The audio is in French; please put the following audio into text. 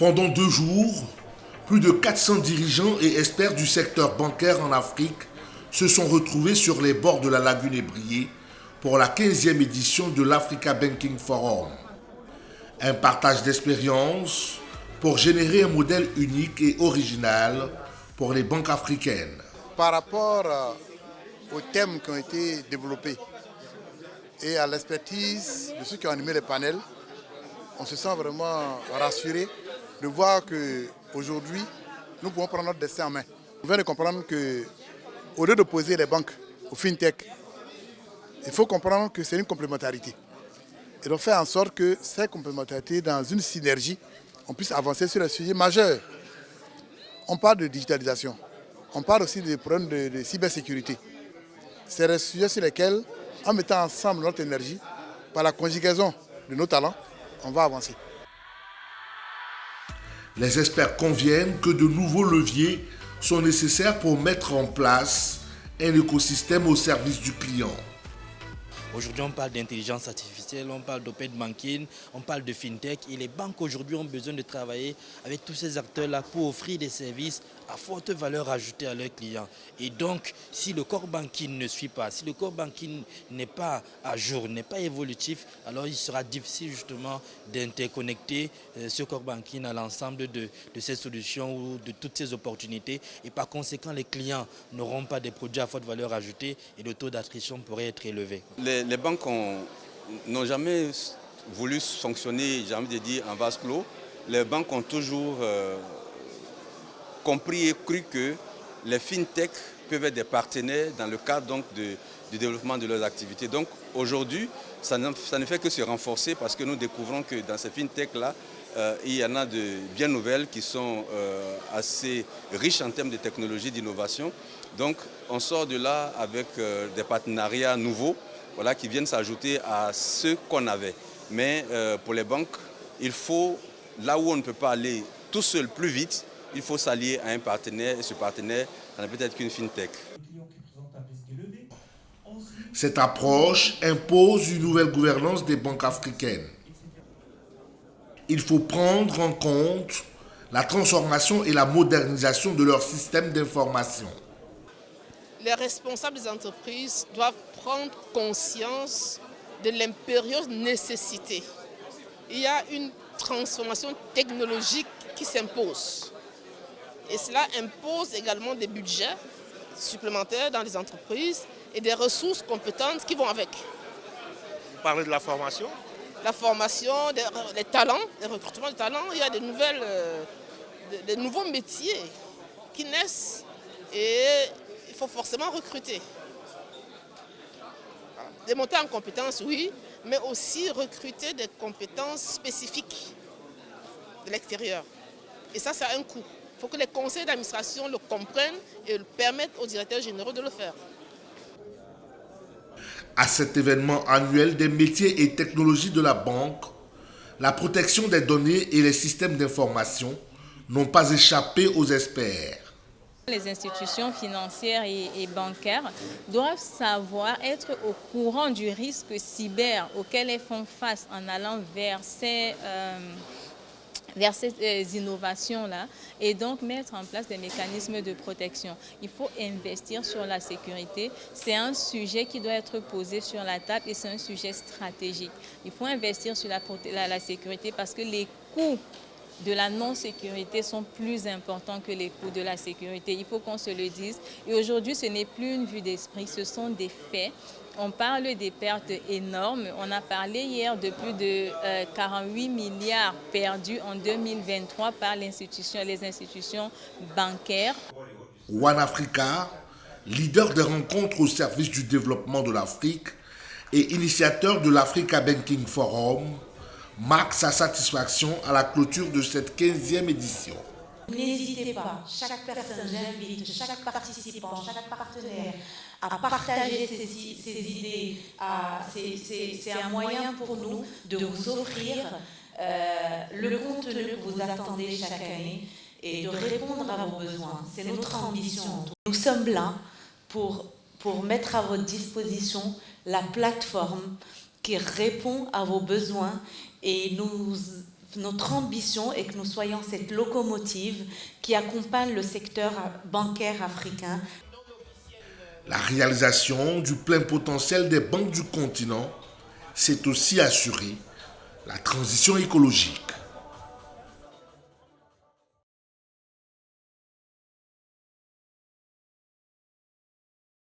Pendant 2 jours, plus de 400 dirigeants et experts du secteur bancaire en Afrique se sont retrouvés sur les bords de la lagune Ébrié pour la 15e édition de l'Africa Banking Forum. Un partage d'expériences pour générer un modèle unique et original pour les banques africaines. Par rapport aux thèmes qui ont été développés et à l'expertise de ceux qui ont animé les panels, on se sent vraiment rassuré de voir qu'aujourd'hui, nous pouvons prendre notre destin en main. On vient de comprendre qu'au lieu d'opposer les banques aux fintech, il faut comprendre que c'est une complémentarité. Et donc faire en sorte que ces complémentarités, dans une synergie, on puisse avancer sur les sujets majeurs. On parle de digitalisation, on parle aussi des problèmes de cybersécurité. C'est des sujets sur lesquels, en mettant ensemble notre énergie, par la conjugaison de nos talents, on va avancer. Les experts conviennent que de nouveaux leviers sont nécessaires pour mettre en place un écosystème au service du client. Aujourd'hui, on parle d'intelligence artificielle, on parle d'open banking, on parle de fintech et les banques aujourd'hui ont besoin de travailler avec tous ces acteurs-là pour offrir des services à forte valeur ajoutée à leurs clients. Et donc, si le core banking ne suit pas, si le core banking n'est pas à jour, n'est pas évolutif, alors il sera difficile justement d'interconnecter ce core banking à l'ensemble de ces solutions ou de toutes ces opportunités. Et par conséquent, les clients n'auront pas des produits à forte valeur ajoutée et le taux d'attrition pourrait être élevé. Les banques n'ont jamais voulu fonctionner, j'ai envie de dire, en vase clos. Les banques ont toujours compris et cru que les fintechs peuvent être des partenaires dans le cadre donc, du développement de leurs activités. Donc aujourd'hui, ça ne fait que se renforcer parce que nous découvrons que dans ces fintechs-là, il y en a de bien nouvelles qui sont assez riches en termes de technologie, d'innovation. Donc on sort de là avec des partenariats nouveaux. Voilà, qui viennent s'ajouter à ceux qu'on avait. Mais pour les banques, il faut, là où on ne peut pas aller tout seul plus vite, il faut s'allier à un partenaire et ce partenaire, ça ne peut être qu'une fintech. Cette approche impose une nouvelle gouvernance des banques africaines. Il faut prendre en compte la transformation et la modernisation de leur système d'information. Les responsables des entreprises doivent prendre conscience de l'impérieuse nécessité. Il y a une transformation technologique qui s'impose. Et cela impose également des budgets supplémentaires dans les entreprises et des ressources compétentes qui vont avec. Vous parlez de la formation ? La formation, les talents, le recrutement de talents, il y a des nouveaux métiers qui naissent et il faut forcément recruter. Des montées en compétences, oui, mais aussi recruter des compétences spécifiques de l'extérieur. Et ça a un coût. Il faut que les conseils d'administration le comprennent et permettent aux directeurs généraux de le faire. À cet événement annuel des métiers et technologies de la banque, la protection des données et les systèmes d'information n'ont pas échappé aux experts. Les institutions financières et bancaires doivent savoir être au courant du risque cyber auquel elles font face en allant vers ces innovations-là et donc mettre en place des mécanismes de protection. Il faut investir sur la sécurité. C'est un sujet qui doit être posé sur la table et c'est un sujet stratégique. Il faut investir sur la sécurité parce que les coûts de la non-sécurité sont plus importants que les coûts de la sécurité. Il faut qu'on se le dise. Et aujourd'hui, ce n'est plus une vue d'esprit, ce sont des faits. On parle des pertes énormes. On a parlé hier de plus de 48 milliards perdus en 2023 par les institutions bancaires. One Africa, leader des rencontres au service du développement de l'Afrique et initiateur de l'Africa Banking Forum, marque sa satisfaction à la clôture de cette 15e édition. N'hésitez pas, chaque personne, j'invite, chaque participant, chaque partenaire à partager ses idées. C'est un moyen pour nous de vous offrir le contenu que vous attendez chaque année et de répondre à vos besoins. C'est notre ambition. Nous sommes là pour mettre à votre disposition la plateforme qui répond à vos besoins et nous Notre ambition est que nous soyons cette locomotive qui accompagne le secteur bancaire africain. La réalisation du plein potentiel des banques du continent, c'est aussi assurer la transition écologique.